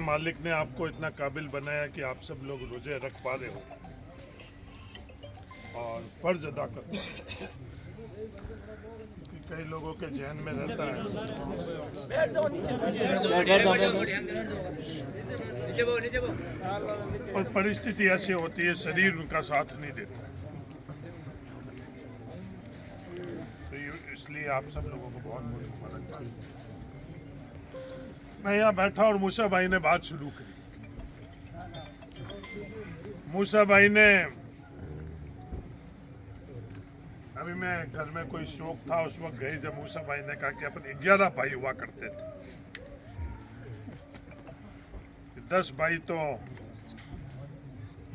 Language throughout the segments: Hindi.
मालिक ने आपको इतना काबिल बनाया कि आप सब लोग रोजे रख पा रहे हो और फर्ज अदा करते हो। कई लोगों के जहन में रहता है और परिस्थिति ऐसी होती है, शरीर उनका साथ नहीं देता, तो इसलिए आप सब लोगों को बहुत बहुत मुबारकबाद। मैं यहाँ बैठा और मूसा भाई ने बात शुरू करी। मूसा भाई ने, अभी मैं घर में कोई शौक था उस वक्त गई जब मूसा भाई ने कहा कि अपन 11 भाई हुआ करते थे, 10 भाई तो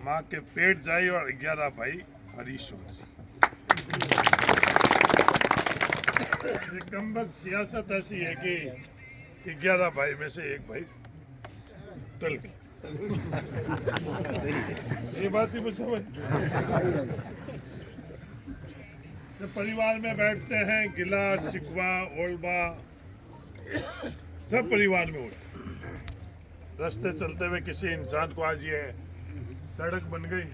माँ के पेट जाए और 11 भाई हरीश हो। कम्बल सियासत ऐसी है कि 11 भाई में से एक भाई टल गया। ये बात ही मुझे समझ। जब परिवार में बैठते हैं गिला शिकवा ओलबा सब परिवार में होता है। रास्ते चलते हुए किसी इंसान को आज ये सड़क बन गई,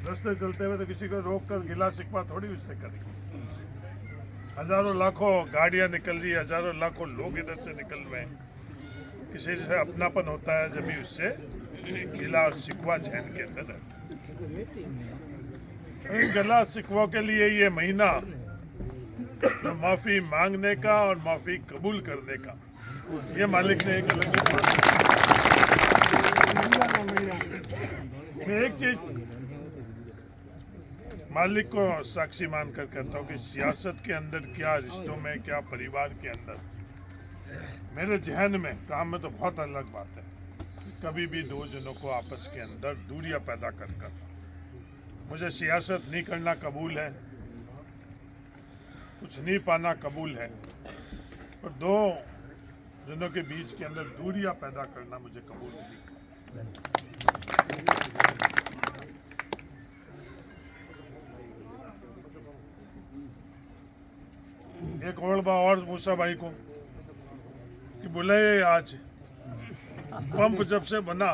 रास्ते चलते हुए तो किसी को रोक कर गिला शिकवा थोड़ी उससे करेगी। हजारों लाखों गाड़ियां निकल रही, हजारों लाखों लोग इधर से निकल रहे हैं, किसी से अपनापन होता है जब भी उससे गिला और शिकवा जहन के अंदर है। गला शिकवा के लिए ये महीना तो माफी मांगने का और माफी कबूल करने का, ये मालिक ने एक अलग। मैं एक चीज मालिक को साक्षी मानकर कहता हूँ कि सियासत के अंदर क्या, रिश्तों में क्या, परिवार के अंदर, मेरे जहन में काम में तो बहुत अलग बात है। कभी भी दो जनों को आपस के अंदर दूरियां पैदा कर मुझे सियासत नहीं करना कबूल है, कुछ नहीं पाना कबूल है, पर दो जनों के बीच के अंदर दूरियां पैदा करना मुझे कबूल नहीं। एक और बात और मूसा भाई को कि बुलाए आज पंप जब से बना,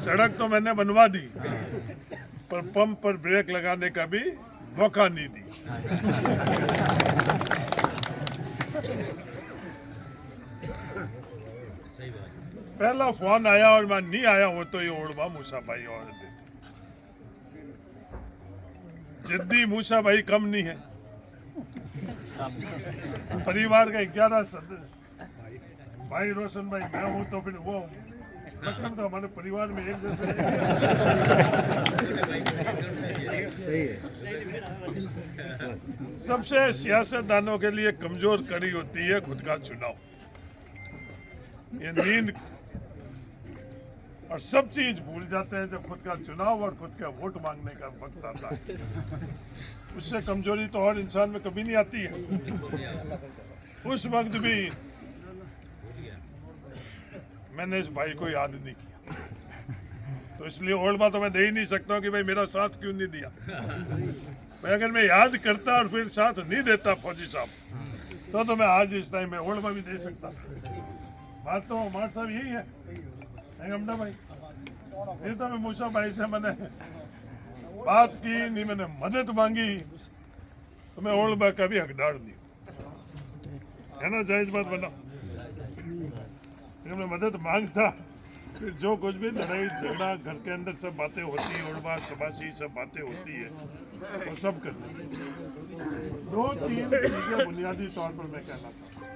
सड़क तो मैंने बनवा दी पर पंप पर ब्रेक लगाने का भी मौका नहीं दी। पहला फोन आया और मैं नहीं आया वो तो ये ओढ़वा मूसा भाई और जिद्दी मूसा भाई कम नहीं है। परिवार का 11 सदस्य, भाई रोशन भाई मैं हूँ तो फिर वो मतलब तो हमारे परिवार में एक जैसे सही है। सबसे सियासतदानों के लिए कमजोर कड़ी होती है खुद का चुनाव। ये नींद और सब चीज भूल जाते हैं जब खुद का चुनाव और खुद का वोट मांगने का वक्त आता है। उससे कमजोरी तो और इंसान में कभी नहीं आती है। उस वक्त भी मैंने इस भाई को याद नहीं किया, तो इसलिए ओल्ड बात तो मैं दे ही नहीं सकता हूँ कि भाई मेरा साथ क्यों नहीं दिया। मैं अगर मैं याद करता और फिर साथ नहीं देता फौजी साहब तो मैं आज इस टाइम में ओल्ड भी दे सकता। बात तो हमारे साहब यही है गमडा भाई, ये तो मैं मूसा भाई से मैंने बात की नहीं, मैंने मदद मांगी तो मैं ओल्ड बा का भी हकदार नहीं है ना, जायज बात बना। मैं मदद मांगता फिर जो कुछ भी लड़ाई झगड़ा घर के अंदर सब बातें होती है, ओल्ड बा शबाशी सब बातें होती है वो सब करते। 2-3 चीजें बुनियादी तौर पर मैं कहना चाहता हूँ।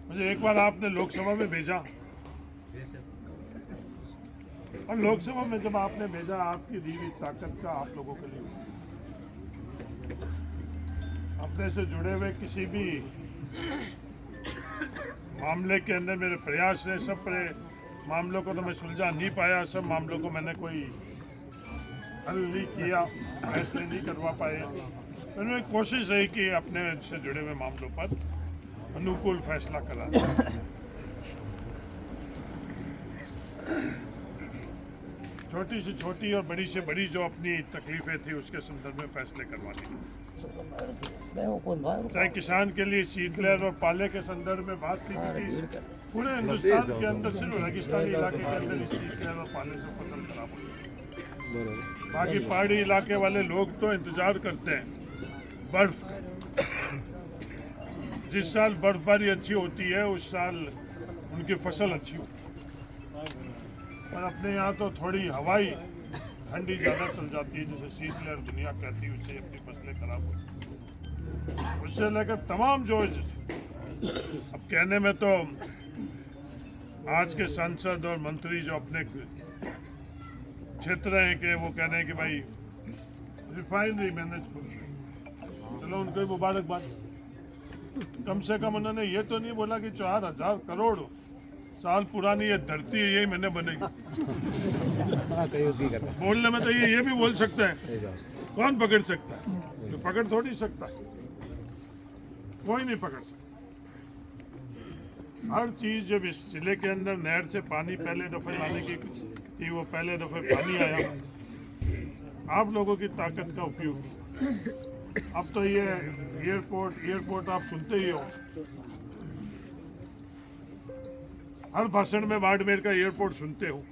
मुझे एक बार आपने लोकसभा में भेजा और लोकसभा में जब आपने भेजा आपकी दी हुई ताकत का आप लोगों के लिए अपने से जुड़े हुए किसी भी मामले के अंदर मेरे प्रयास ने सब मामलों को तो मैं सुलझा नहीं पाया, सब मामलों को मैंने कोई हल नहीं किया, फैसले नहीं करवा पाए। मैंने कोशिश रही कि अपने से जुड़े हुए मामलों पर अनुकूल फैसला करा। छोटी से छोटी और बड़ी से बड़ी जो अपनी तकलीफें थी उसके संदर्भ में फैसले करवाने, चाहे किसान के लिए शीतलहर और पाले के संदर्भ में बात की थी। पूरे हिंदुस्तान के अंदर सिर्फ रेगिस्तानी इलाके के अंदर शीतलहर और पाले से फसल खराब हो गई। बाकी पहाड़ी इलाके वाले लोग तो इंतजार करते हैं बर्फ का। जिस साल बर्फबारी अच्छी होती है उस साल उनकी फसल अच्छी होती है, पर अपने यहाँ तो थोड़ी हवाई ठंडी ज़्यादा चल जाती है, जैसे शीतलहर दुनिया कहती है, उससे अपनी फसलें खराब होती हैं। उससे लेकर तमाम जो अब कहने में तो आज के सांसद और मंत्री जो अपने क्षेत्र हैं कि वो कह रहे हैं कि भाई रिफाइनरी मैनेज करो, चलो उनको मुबारकबाद। कम से कम उन्होंने ये तो नहीं बोला कि 4000 करोड़ साल पुरानी ये धरती है यही मैंने बनेगी। बोलने में तो ये भी बोल सकते हैं, कौन पकड़ सकता है? तो पकड़ थोड़ी सकता, कोई नहीं पकड़ सकता। हर चीज जब इस जिले के अंदर नहर से पानी पहले दफे लाने की वो पहले दफे पानी आया, आप लोगों की ताकत का उपयोग। अब तो ये एयरपोर्ट आप सुनते ही हो, हर भाषण में बाड़मेर का एयरपोर्ट सुनते हो।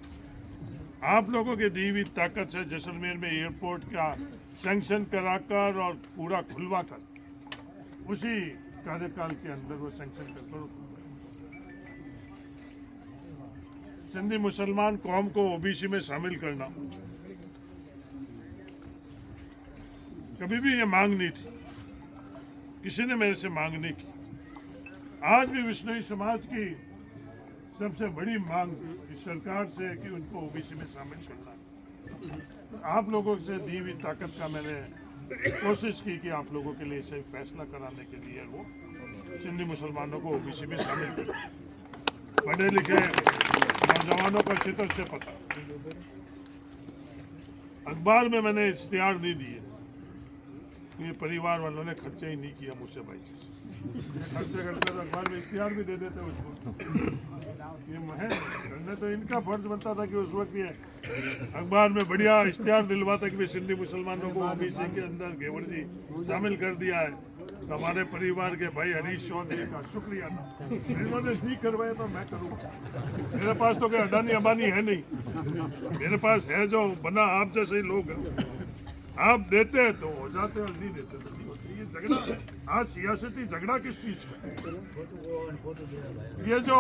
आप लोगों की दी हुई ताकत से जैसलमेर में एयरपोर्ट का सैंक्शन कराकर और पूरा खुलवा कर उसी कार्यकाल के अंदर वो सैंक्शन कर सिंधी मुसलमान कौम को ओबीसी में शामिल करना कभी भी ये मांग नहीं थी, किसी ने मेरे से मांग नहीं की। आज भी विश्नोई समाज की सबसे बड़ी मांग इस सरकार से है कि उनको ओबीसी में शामिल करना। आप लोगों से दी हुई ताकत का मैंने कोशिश की कि आप लोगों के लिए सही फैसला कराने के लिए वो सिंधी मुसलमानों को ओबीसी में शामिल करें। पढ़े लिखे नौजवानों का चित्र से पता, अखबार में मैंने इश्तिहार नहीं दिए, ये परिवार वालों ने खर्चा ही नहीं किया मुझसे भाई से। खर्चे करते तो अखबार में इश्तिहार भी दे देते उसको। ये मैं करने तो इनका फर्ज बनता था कि उस वक्त ये अखबार में बढ़िया इश्तिहार दिलवाता कि सिंधी मुसलमानों को ओबीसी के अंदर घेवर जी शामिल कर दिया है। तो हमारे परिवार के भाई हरीश चौधरी का शुक्रिया था, इन्होंने ठीक करवाया तो मैं करूँगा। मेरे पास तो कोई अडानी अंबानी है नहीं, मेरे पास है जो बना आप जैसे ही लोग हैं। आप देते हैं तो हो जाते और नहीं देते तो नहीं होते। ये झगड़ा आज सियासती झगड़ा किस चीज का? ये जो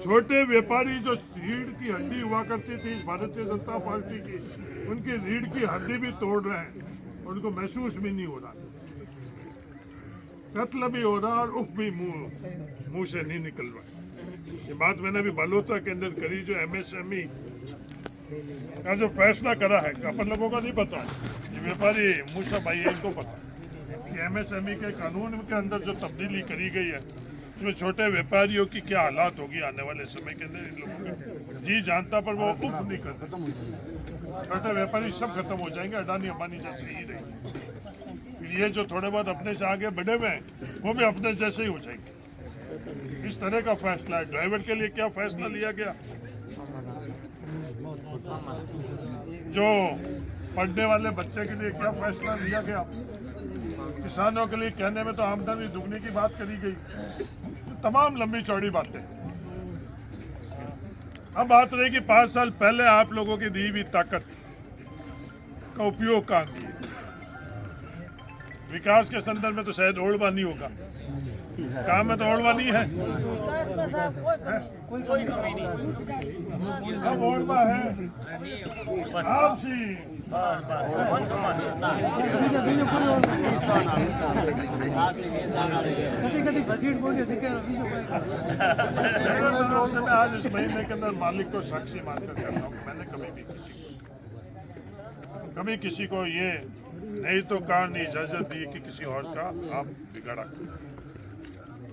छोटे व्यापारी जो रीढ़ की हड्डी हुआ करती थी भारतीय जनता पार्टी की, उनकी रीढ़ की हड्डी भी तोड़ रहे हैं, उनको महसूस भी नहीं हो रहा, कत्ल भी हो रहा और उफ भी मुंह से नहीं निकल रहा। ये बात मैंने भी बलोत्रा के अंदर करी, जो एमएसएमई का जो फैसला करा है, अपन लोगों का नहीं पता है, ये व्यापारी मूसा भाई है इनको पता कि एमएसएमई के कानून के अंदर जो तब्दीली करी गई है इसमें छोटे व्यापारियों की क्या हालात होगी आने वाले समय के अंदर। इन लोगों का जी जानता पर वो उफ नहीं करते, छोटे व्यापारी सब खत्म हो जाएंगे, अडानी अंबानी जैसे ही रहेंगे। ये जो थोड़े बहुत अपने से आगे बढ़े हुए हैं वो भी अपने जैसे ही हो जाएंगे। इस तरह का फैसला है। ड्राइवर के लिए क्या फैसला लिया गया, जो पढ़ने वाले बच्चे के लिए क्या फैसला लिया गया, किसानों के लिए कहने में तो आमदनी दुगनी की बात करी गई, तमाम लंबी चौड़ी बातें। अब बात रही कि 5 साल पहले आप लोगों की दी हुई ताकत का उपयोग कहाँ किया। विकास के संदर्भ में तो शायद ओढ़वा नहीं होगा, काम में तो ओढ़वा नहीं है, सब ओढ़वा है। आपसी आज इस महीने के अंदर मालिक को साक्षी मानकर कहता हूँ, मैंने कभी किसी को ये नहीं तो कहा, नहीं इजाजत दी कि किसी और का आप बिगाड़ा।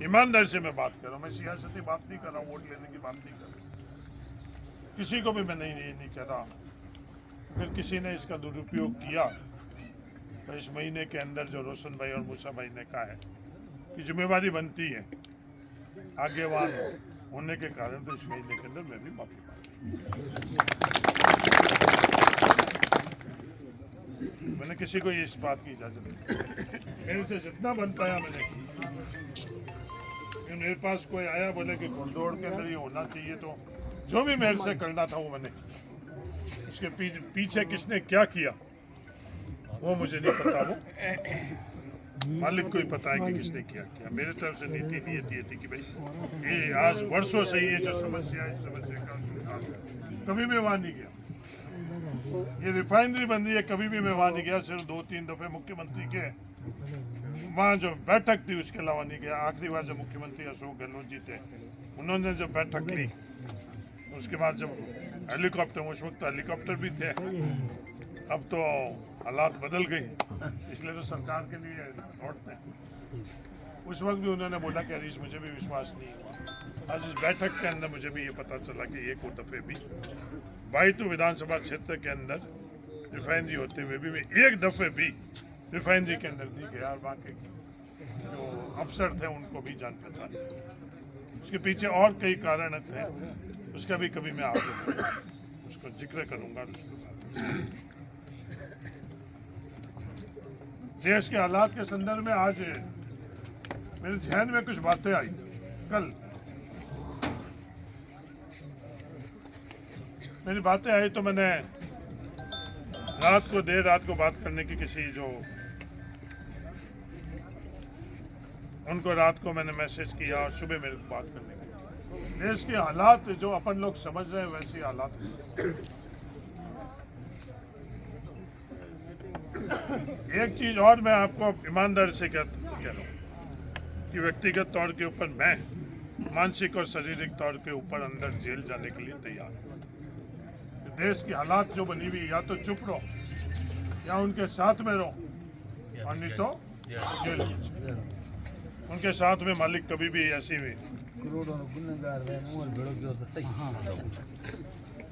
ईमानदारी से मैं बात कर रहा हूँ, मैं सियासती बात नहीं कर रहा हूँ, वोट लेने की बात नहीं कर रहा। किसी को भी मैं नहीं कह रहा। अगर किसी ने इसका दुरुपयोग किया तो इस महीने के अंदर जो रोशन भाई और मूसा भाई ने कहा है कि जिम्मेवारी बनती है आगेवान होने के कारण, तो इस महीने के अंदर मैं भी माफी मांगूंगा। मैंने किसी को इस बात की इजाज़त नहीं। मेरे से जितना बन पाया मैंने किया। मेरे पास कोई आया बोले कि घुड़दौड़ के अंदर ये होना चाहिए, तो जो भी मेरे से करना था वो मैंने किया। उसके पीछे किसने क्या किया वो मुझे नहीं पता, वो मालिक को ही पता है कि किसने क्या किया। मेरे तरफ से नीति ये थी कि भाई ये आज वर्षों से ये जो समस्या है, इस समस्या का सुधार कभी मैं वहाँ नहीं गया। ये रिफाइनरी बन रही है, कभी भी मैं वहाँ नहीं गया। सिर्फ 2-3 दफे मुख्यमंत्री के वहाँ जो बैठक थी उसके अलावा नहीं गया। आखिरी बार जब मुख्यमंत्री अशोक गहलोत जी थे, उन्होंने जब बैठक ली, उसके बाद जब हेलीकॉप्टर, उस वक्त हेलीकॉप्टर भी थे, अब तो हालात बदल गए, इसलिए तो सरकार के लिए लौटते हैं। उस वक्त भी उन्होंने बोला कि हरीश मुझे भी विश्वास नहीं हुआ। आज इस बैठक के अंदर मुझे भी ये पता चला कि एक दफे भी बाइतू विधानसभा क्षेत्र के अंदर रिफाइनरी होते हुए भी मैं एक दफे भी रिफाइनरी के अंदर नहीं गया, और वहाँ के जो अफसर थे उनको भी जान पहचान। उसके पीछे और कई कारण थे, उसका भी कभी मैं आगे उसको जिक्र करूँगा। देश के हालात के संदर्भ में आज मेरे ध्यान में कुछ बातें आई। कल मेरी बातें आई तो मैंने देर रात को बात करने की किसी जो उनको रात को मैंने मैसेज किया और सुबह मेरे को बात करने की। देश के हालात जो अपन लोग समझ रहे हैं वैसे हालात। एक चीज और मैं आपको ईमानदारी से कह रहा हूँ कि व्यक्तिगत तौर के ऊपर मैं मानसिक और शारीरिक तौर के ऊपर अंदर जेल जाने के लिए तैयार हूँ। देश की हालात जो बनी हुई, या तो चुप रहो या उनके साथ में रहो, और नहीं तो जेल। उनके साथ में मालिक कभी भी ऐसी भी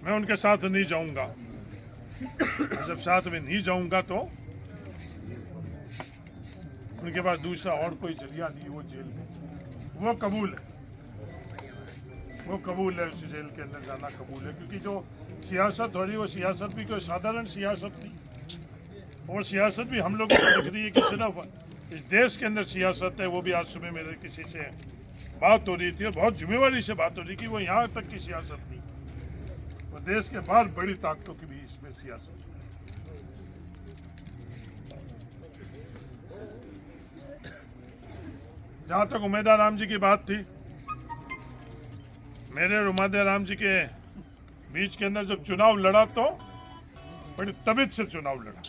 मैं उनके साथ नहीं जाऊंगा। जब साथ में नहीं जाऊंगा तो उनके पास दूसरा और कोई जरिया नहीं, वो जेल में। वो कबूल है उस जेल के अंदर जाना कबूल है, क्योंकि जो सियासत हो रही है वो सियासत भी कोई साधारण सियासत नहीं। और सियासत भी हम लोगों को दिख रही है कि सिर्फ इस देश के अंदर सियासत है। वो भी आज सुबह मेरे किसी से बात हो रही थी और बहुत जिम्मेवारी से बात हो रही कि वो यहाँ तक की सियासत नहीं, वो देश के बाहर बड़ी ताकतों की भी इसमें सियासत। जहाँ तक उमेदवार राम जी की बात थी, मेरे और उमेदवार राम जी के बीच के अंदर जब चुनाव लड़ा तो बड़ी तबीयत से चुनाव लड़ा,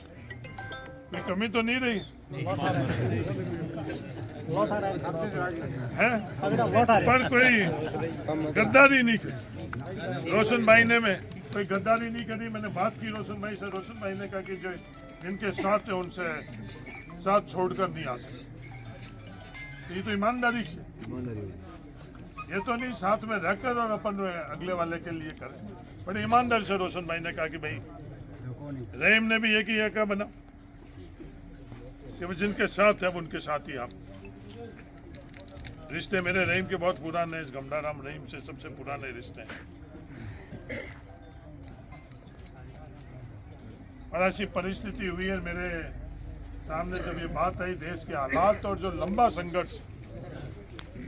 कोई कमी तो नहीं रही है, पर कोई गद्दारी नहीं की। रोशन भाई ने में कोई गद्दारी नहीं करी। मैंने बात की रोशन भाई से, रोशन भाई ने कहा कि जो इनके साथ है उनसे साथ छोड़कर नहीं आ सकते। ये तो ईमानदारी से, ये तो नहीं साथ में रहकर और अपन अगले वाले के लिए करें। बड़ी ईमानदारी से रोशन भाई ने कहा कि भाई रहीम ने भी एक ही का बना कि वो जिनके साथ है उनके साथ ही आप। रिश्ते मेरे रहीम के बहुत पुराने, इस गमडाराम रहीम से सबसे पुराने रिश्ते हैं। और ऐसी परिस्थिति हुई है मेरे सामने जब ये बात आई, देश के हालात और जो लंबा संघर्ष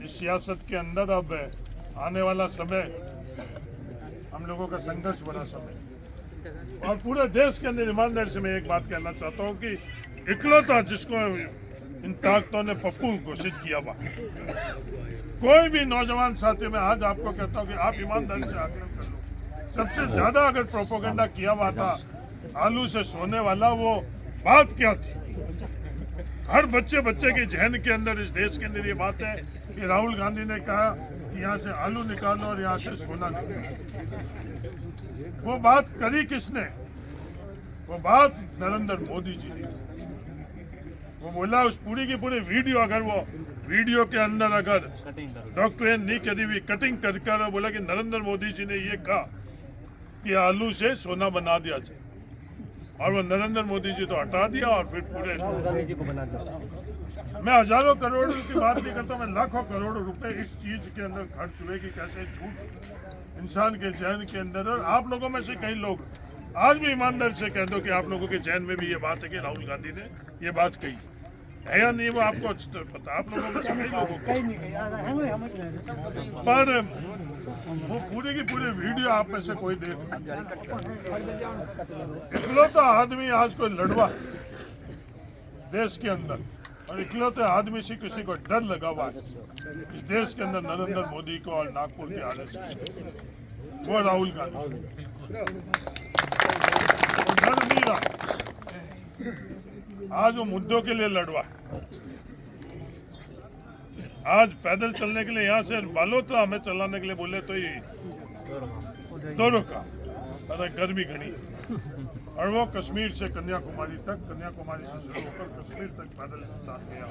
इस सियासत के अंदर, अब आने वाला समय हम लोगों का संघर्ष बड़ा समय। और पूरे देश के अंदर ईमानदारी से मैं एक बात कहना चाहता हूँ कि इकलौता जिसको इन ताकतों ने पप्पू घोषित किया हुआ, कोई भी नौजवान साथी, मैं आज आपको कहता हूँ कि आप ईमानदारी से आकलन कर लो। सबसे ज्यादा अगर प्रोपोगंडा किया हुआ था आलू से सोने वाला, वो बात क्या थी? हर बच्चे के जहन के अंदर इस देश के अंदर ये बात है कि राहुल गांधी ने कहा कि यहाँ से आलू निकालो और यहाँ से सोना निकालो। वो बात करी किसने? वो बात नरेंद्र मोदी जी ने। वो बोला उस पूरी की पूरी वीडियो, अगर वो वीडियो के अंदर अगर डॉक्टर नहीं करी हुई कटिंग कर बोला कि नरेंद्र मोदी जी ने ये कहा कि आलू से सोना बना दिया जाए, और वो नरेंद्र मोदी जी तो हटा दिया और फिर पूरे मैं हजारों करोड़ की बात नहीं करता, मैं लाखों करोड़ रुपए इस चीज के अंदर खर्च हुए कि कैसे झूठ इंसान के जहन के अंदर। और आप लोगों में से कई लोग आज भी ईमानदार से कह दो कि आप लोगों के जहन में भी ये बात है कि राहुल गांधी ने ये बात कही है या नहीं, वो आपको अच्छी तरह पता, आप लोगों में से कई लोगों को। पर वो पूरी की पूरी वीडियो आप में से कोई देख, इकलौता आदमी आज कोई लड़वा देश के अंदर, और इकलौते आदमी से किसी को डर लगा हुआ है इस देश के अंदर नरेंद्र मोदी को और नागपुर के आने से, वो राहुल गांधी। डर नहीं रहा, आज वो मुद्दों के लिए लड़वा। आज पैदल चलने के लिए यहाँ से बालोतरा हमें चलाने के लिए बोले तो ये दोनों का, अरे गर्मी घनी, और वो कश्मीर से कन्याकुमारी तक, कन्याकुमारी से शुरू होकर कश्मीर तक पैदल इंसान गया,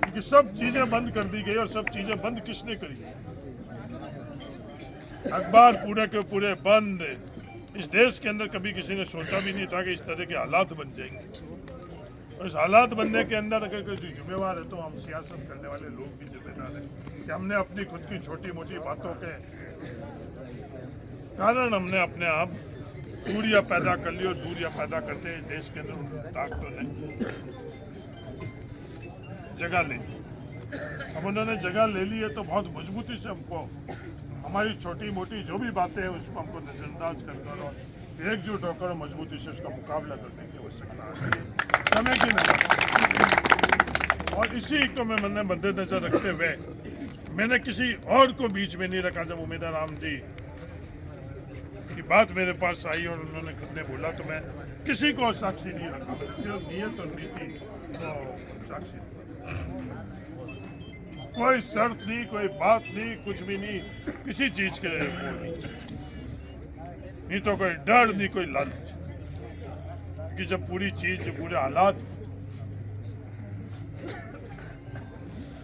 क्योंकि सब चीजें बंद कर दी गई। और सब चीजें बंद किसने करी? अखबार पूरे के पूरे बंद। इस देश के अंदर कभी किसी ने सोचा भी नहीं था कि इस तरह के हालात बन जाएंगे, और इस हालात बनने के अंदर अगर कोई जिम्मेवार है तो हम सियासत करने वाले लोग भी जिम्मेदार हैं कि हमने अपनी खुद की छोटी मोटी बातों के कारण हमने अपने आप दूरियां पैदा कर ली, और दूरियां पैदा करते हैं देश के अंदर ताकतों ने जगह ले ली। अब उन्होंने जगह ले ली है तो बहुत मजबूती से हमको हमारी छोटी मोटी जो भी बातें हैं उसको हमको नजरअंदाज कर और एकजुट होकर मजबूती से उसका मुकाबला करने की आवश्यकता है समय की नजर। और इसी को मैंने मद्देनजर रखते हुए मैंने किसी और को बीच में नहीं रखा। जब उमेदा राम जी की बात मेरे पास आई और उन्होंने खुद ने बोला तो मैं किसी को साक्षी नहीं रखा, सिर्फ नियत और नीति तो साक्षी। कोई शर्त नहीं, कोई बात नहीं, कुछ भी नहीं, किसी चीज के नहीं तो कोई डर नहीं, कोई लालच। कि जब पूरी चीज, पूरे हालात,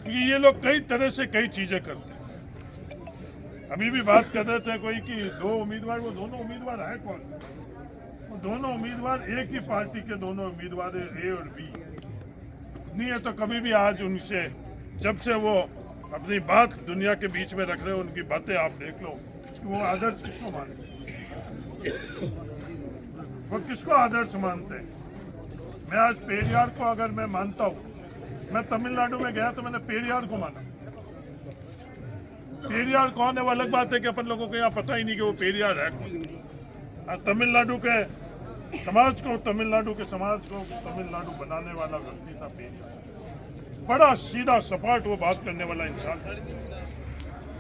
क्योंकि ये लोग कई तरह से कई चीजें करते हैं। अभी भी बात कर रहे थे कोई कि दो उम्मीदवार, वो दोनों उम्मीदवार है कौन? वो दोनों उम्मीदवार एक ही पार्टी के दोनों उम्मीदवार है, ए और बी नहीं है। तो कभी भी आज उनसे जब से वो अपनी बात दुनिया के बीच में रख रहे हो, उनकी बातें आप देख लो कि वो आदर्श किसको मानते, वो किसको आदर्श मानते हैं। मैं आज पेरियार को अगर मैं मानता हूँ, मैं तमिलनाडु में गया तो मैंने पेरियार को माना। पेरियार कौन है वो अलग बात है कि अपन लोगों को यहाँ पता ही नहीं कि वो पेरियार है कौन। आज तमिलनाडु के समाज को, तमिलनाडु बनाने वाला व्यक्ति था पेरियार। बड़ा सीधा सपाट वो बात करने वाला इंसान,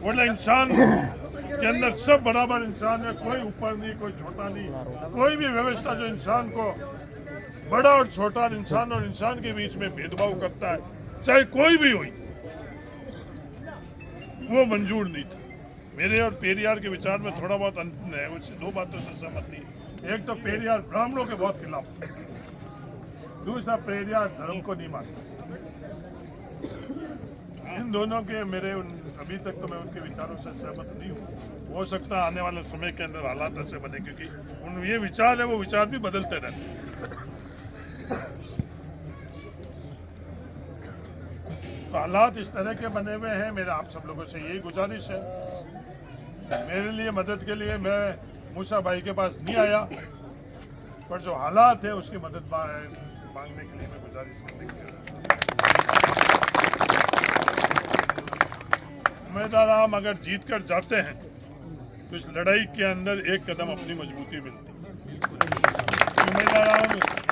बोला इंसान के अंदर सब बराबर इंसान है, कोई ऊपर नहीं, कोई छोटा नहीं। कोई भी व्यवस्था जो इंसान को बड़ा और छोटा, इंसान और इंसान के बीच में भेदभाव करता है, चाहे कोई भी हो, वो मंजूर नहीं था। मेरे और पेरियार के विचार में थोड़ा बहुत अंतर है, उससे दो बातों से सहमत नहीं। एक तो पेरियार ब्राह्मणों के बहुत खिलाफ, दूसरा पेरियार धर्म को नहीं मानता। इन दोनों के मेरे अभी तक तो मैं उनके विचारों से सहमत नहीं हूँ। हो सकता है आने वाले समय के अंदर हालात ऐसे बने, क्योंकि उन ये विचार है, वो विचार भी बदलते रहते हैं। तो हालात इस तरह के बने हुए हैं। मेरा आप सब लोगों से यही गुजारिश है, मेरे लिए मदद के लिए मैं मूसा भाई के पास नहीं आया, पर जो हालात है उसकी मदद मांगने के लिए मैं गुजारिश करने के लिए। उम्मीदवार हम अगर जीत कर जाते हैं तो इस लड़ाई के अंदर एक कदम अपनी मजबूती मिलती है। उम्मीदवार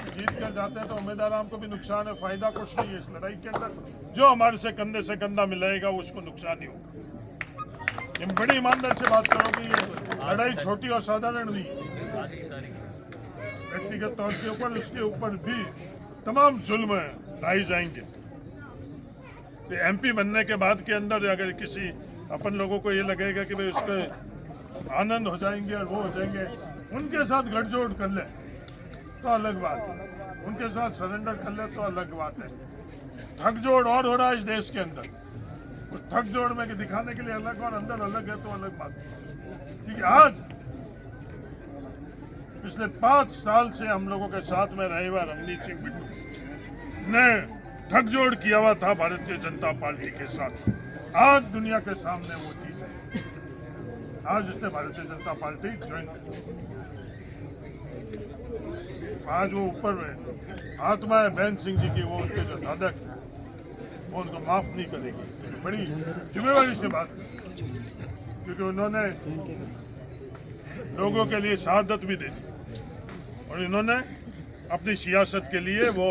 जीत कर जाते हैं तो उम्मीदवार को भी नुकसान है, फायदा कुछ नहीं है इस लड़ाई के अंदर। जो हमारे से कंधा मिलाएगा उसको नुकसान ही होगा। बड़ी ईमानदार से बात करो कि ये लड़ाई छोटी और साधारण नहीं है। व्यक्तिगत तौर के ऊपर, उसके ऊपर भी तमाम जुल्म ढाई जाएंगे। तो एमपी बनने के बाद के अंदर अगर किसी अपन लोगों को ये लगेगा कि भाई उसके आनंद हो जाएंगे और वो हो जाएंगे, उनके साथ गठजोड़ कर ले तो अलग बात है, उनके साथ सरेंडर कर ले तो अलग बात है। ठगजोड़ और हो रहा है इस देश के अंदर, उस ठगजोड़ में दिखाने के लिए अलग और अंदर अलग है तो अलग बात है। क्योंकि आज पिछले 5 साल से हम लोगों के साथ में रहे हुए रमनीत सिंह बिट्टू ने ठगजोड़ किया हुआ था भारतीय जनता पार्टी के साथ। आज दुनिया के सामने वो चीज है, आज इसने भारतीय जनता पार्टी ज्वाइन की। आज वो ऊपर है, आत्मा है बहन सिंह जी की, वो उनके जो साधक हैं, वो उनको माफ नहीं करेगी। बड़ी जिम्मेवारी से बात की, क्योंकि उन्होंने लोगों के लिए शहादत भी दे दी और इन्होंने अपनी सियासत के लिए वो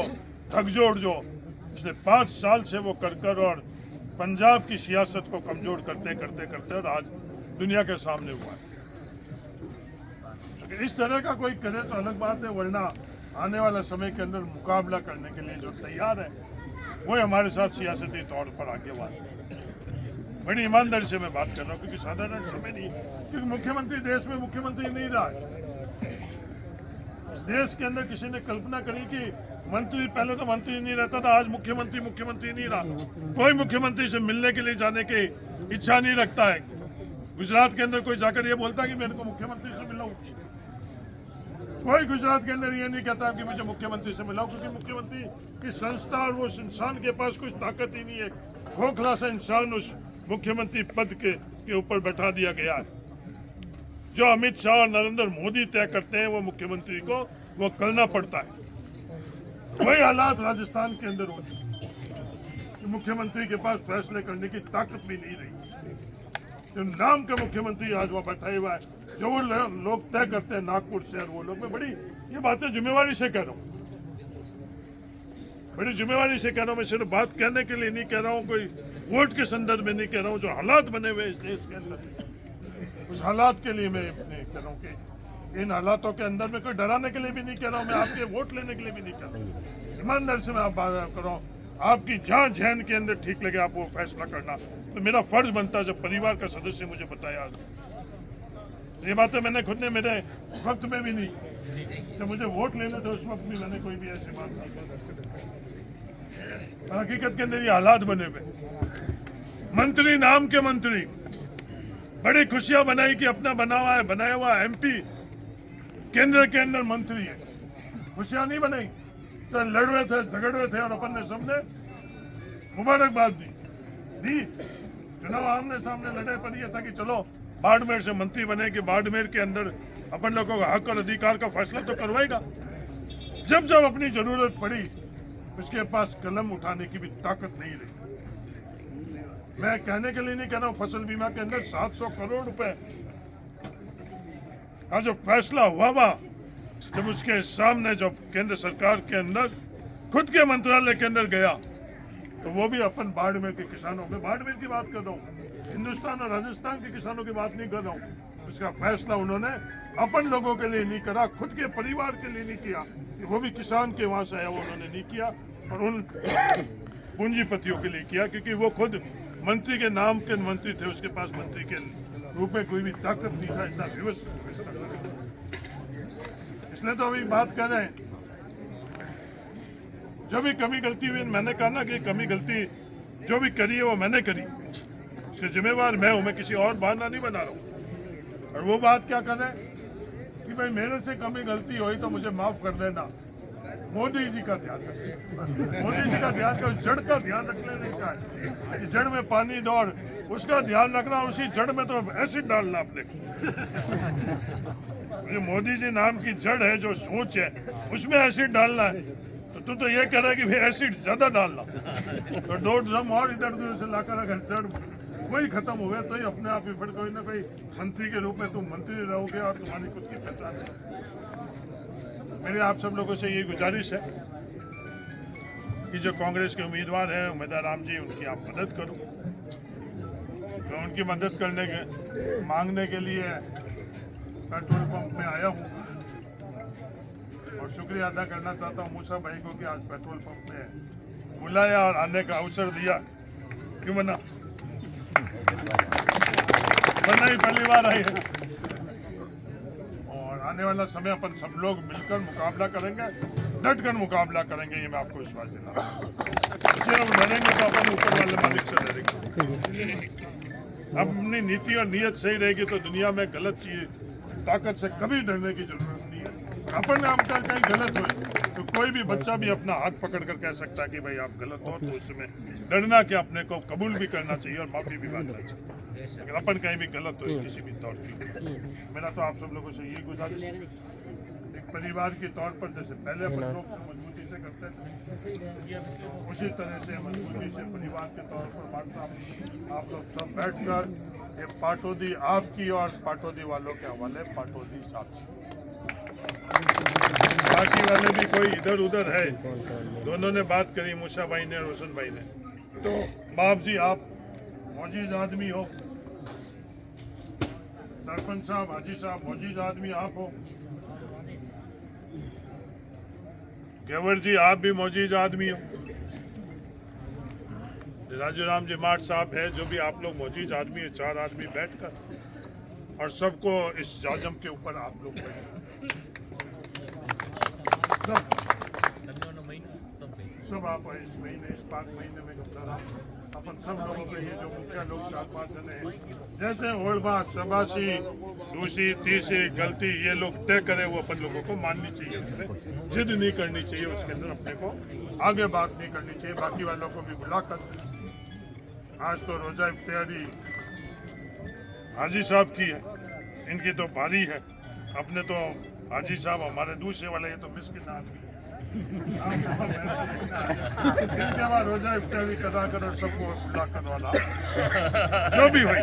ठगजोड़ जो पिछले 5 साल से वो कर और पंजाब की सियासत को कमजोर करते करते करते और आज दुनिया के सामने हुआ है। इस तरह का कोई करे तो अलग बात है, वरना आने वाला समय के अंदर मुकाबला करने के लिए जो तैयार है वो हमारे साथ सियासती तौर पर आगे बढ़। बड़ी ईमानदारी से मैं बात कर रहा हूँ, क्योंकि साधारण समय नहीं, क्योंकि मुख्यमंत्री देश में मुख्यमंत्री नहीं रहा है। इस देश के अंदर किसी ने कल्पना करी कि मंत्री, पहले तो मंत्री नहीं रहता था, आज मुख्यमंत्री नहीं रहा। कोई मुख्यमंत्री से मिलने के लिए जाने की इच्छा नहीं रखता है। गुजरात के अंदर कोई जाकर ये बोलता कि मेरे को मुख्यमंत्री से मिलाओ, कोई गुजरात के अंदर ये नहीं कहता कि मुझे मुख्यमंत्री से मिलाओ, क्योंकि मुख्यमंत्री की संस्था और वो इंसान के पास कुछ ताकत ही नहीं है। खोखला सा इंसान उस मुख्यमंत्री पद के ऊपर बैठा दिया गया है। जो अमित शाह और नरेंद्र मोदी तय करते हैं वो मुख्यमंत्री को वो करना पड़ता है। वही हालात राजस्थान के अंदर होते हैं, मुख्यमंत्री के पास फैसले करने की ताकत भी नहीं रही। जो नाम का मुख्यमंत्री आज वहाँ बैठा हुआ है, जो वो लोग तय करते हैं नागपुर से, और वो लोग, मैं बड़ी ये बातें जिम्मेवारी से कह रहा हूँ, बड़ी जिम्मेवारी से कह रहा हूँ। मैं सिर्फ बात कहने के लिए नहीं कह रहा हूँ, कोई वोट के संदर्भ में नहीं कह रहा हूँ। जो हालात बने हुए इस देश के अंदर, उस हालात के लिए मैं कह रहा हूँ कि इन हालातों के अंदर में कोई डराने के लिए भी नहीं कह रहा हूँ, मैं आपके वोट लेने के लिए भी नहीं कह रहा हूँ। ईमानदारी से मैं आप बात कर रहा हूँ, आपकी जहाँ जहन के अंदर ठीक लगे आप वो फैसला करना। तो मेरा फर्ज बनता है, जब परिवार का सदस्य मुझे बताया, ये बातें मैंने खुद ने मेरे वक्त में भी नहीं, जब मुझे वोट लेने थे उस वक्त भी मैंने कोई भी ऐसी बात नहीं की। हकीकत के अंदर ये हालात बने हुए, मंत्री नाम के मंत्री, बड़ी खुशियां बनाई कि अपना बनाया हुआ MP केंद्र के अंदर मंत्री है। खुशियां नहीं बनाई, सर लड़ रहे थे, झगड़ रहे थे, और अपन ने सबने मुबारकबाद दी। चुनाव आमने सामने लड़े, पर यह था कि चलो बाड़मेर से मंत्री बने कि बाड़मेर के अंदर अपन लोगों का हक और अधिकार का फैसला तो करवाएगा। जब जब अपनी जरूरत पड़ी उसके पास कलम उठाने की भी ताकत नहीं रही। मैं कहने के लिए नहीं कह रहा हूँ, फसल बीमा के अंदर 700 करोड़ रुपए का जो फैसला हुआ, जब उसके सामने जब केंद्र सरकार के अंदर खुद के मंत्रालय के अंदर गया, तो वो भी अपन बाड़मेर के किसानों में, बाड़मेर की बात कर रहा हूँ, हिंदुस्तान और राजस्थान के किसानों की बात नहीं कर रहा हूँ। उसका फैसला उन्होंने अपन लोगों के लिए नहीं करा, खुद के परिवार के लिए नहीं किया, वो भी किसान के वहां से आया, वो उन्होंने नहीं किया, और उन पूंजीपतियों के लिए किया, क्योंकि वो खुद मंत्री के नाम के मंत्री थे, उसके पास मंत्री के रूप में कोई भी ताकत नहीं था, इतना व्यवस्थित। इसलिए तो अभी बात कर रहे हैं, जो भी कमी गलती हुई, मैंने कहा ना कि कमी गलती जो भी करी है वो मैंने करी, उसके जिम्मेवार मैं हूं, मैं किसी और बहाना नहीं बना रहा हूँ। और वो बात क्या कर रहे हैं कि भाई मेरे से कमी गलती हुई तो मुझे माफ कर देना। मोदी जी का ध्यान रखें, मोदी जी का ध्यान रखें, जड़ का ध्यान रखने नहीं चाहिए। जड़ में पानी दो और उसका ध्यान रखना, उसी जड़ में तो एसिड डालना अपने। जो मोदी जी नाम की जड़ है, जो सोच है, उसमें एसिड डालना है, तो तू तो ये कह रहा है कि भाई एसिड ज्यादा डालना, तो 2 ड्रम और इधर उधर से लाकर अगर जड़ वही खत्म हो गया तो ही अपने आप ही फिर कोई ना कोई मंत्री के रूप में तुम मंत्री रहोगे और तुम्हारी खुद की पहचान है। मेरी आप सब लोगों से ये गुजारिश है कि जो कांग्रेस के उम्मीदवार हैं उमेदवार राम जी, उनकी आप मदद करो। मैं उनकी मदद करने के मांगने के लिए पेट्रोल पंप में आया हूँ और शुक्रिया अदा करना चाहता हूँ मूसा भाई को कि आज पेट्रोल पंप में बुलाया और आने का अवसर दिया। क्यों मना ही पहली बार आई है, और आने वाला समय अपन सब लोग मिलकर मुकाबला करेंगे, डट कर मुकाबला करेंगे, ये मैं आपको विश्वास दिला रहा हूं। हम लड़ेंगे तो अपन ऊपर वाले मालिक से लड़ेंगे। अपनी नीति और नीयत सही रहेगी तो दुनिया में गलत चीज ताकत से कभी डरने की जरूरत नहीं है। अपन नाम का कहीं गलत हो तो कोई भी बच्चा भी अपना हाथ पकड़ कर कह सकता है कि भाई आप गलत हो, तो उसमें डरना कि अपने को कबूल भी करना चाहिए और माफी भी मांगना चाहिए। अगर अपन कहीं भी गलत हो किसी भी तौर की, मेरा तो आप सब लोगों से यही गुजारिश है। परिवार के तौर पर जैसे पहले अपन लोग मजबूती से करते थे, उसी तरह से मजबूती से परिवार के तौर पर बात आप लोग सब बैठकर ये पाटौदी आपकी और पाटौदी वालों के हवाले पाटौदी साहब से, बाकी वाले भी कोई इधर उधर है, दोनों ने बात करी, मूसा भाई ने, रोशन भाई ने। तो बाप जी आप मौजूद आदमी हो, सरपंच साहब, हाजी साहब मौजूद आदमी आप हो, गेवर जी आप भी मौजूद आदमी हो, राजू राम जी माठ साहब है, जो भी आप लोग मौजूद आदमी है, 4 आदमी बैठकर और सबको इस जाजम के ऊपर आप लोग सब आप इस महीने, इस 5 महीने में अपन सब लोगों को ये जो मुखिया लोग 4-5 जने हैं, जैसे ओल्बा शबाशी दूसरी तीसरी गलती ये लोग तय करे वो अपन लोगों को माननी चाहिए, उसमें जिद नहीं करनी चाहिए, उसके अंदर अपने को आगे बात नहीं करनी चाहिए। बाकी वालों को भी बुलाकर आज तो रोजा इफ्तियारी हाजी साहब की है, इनकी तो भारी है, अपने तो हाजी साहब हमारे दूसरे वाले ये तो मिस्किन आदमी है, रोजा इफ्तारी कदा कर सबको सुला कर वाला जो भी हुई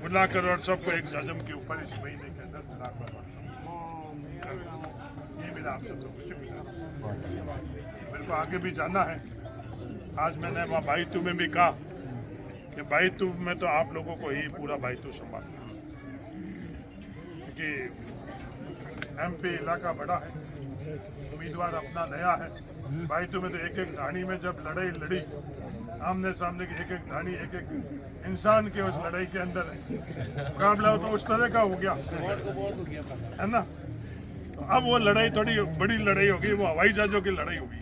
बुलाकर और सबको एक जाजम के ऊपर इस महीने के अंदर चलाकर ये मिला आप सब लोगों से मिला। मेरे को आगे भी जाना है। आज मैंने वहाँ भाई तू में भी कहा कि भाई तू में तो आप लोगों को ही पूरा भाई तू संभालना, कि एमपी इलाका बड़ा है, उम्मीदवार अपना नया है। भाई तुम्हें तो एक ढाणी में जब लड़ाई लड़ी, आमने सामने की एक ढाणी एक इंसान के उस लड़ाई के अंदर मुकाबला तो उस तरह का हो गया है ना। तो अब वो लड़ाई थोड़ी बड़ी लड़ाई होगी, वो हवाई जहाजों की लड़ाई होगी।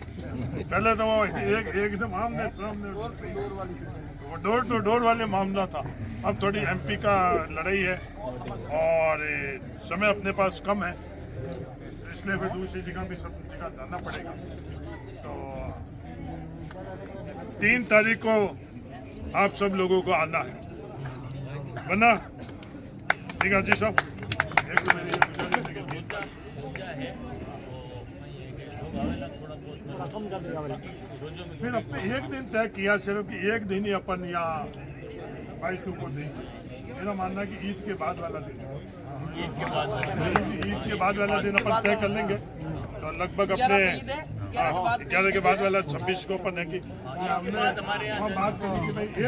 पहले तो वो एकदम आमने सामने वो डोर टू डोर वाले मामला था, अब थोड़ी एमपी का लड़ाई है और समय अपने पास कम है, इसलिए फिर दूसरी जगह भी सब जगह जाना पड़ेगा। तो 3 तारीख को आप सब लोगों को आना है, बना ठीक है जी साहब। फिर अपने एक दिन तय किया सिर्फ कि एक दिन ही अपन यहाँ 22 को देंगे। मेरा मानना है कि ईद के बाद वाला दिन, ईद के बाद वाला दिन अपन तय कर लेंगे। तो लगभग अपने 11 के बाद वाला 26 को अपन है कि हमने बात करी कि भाई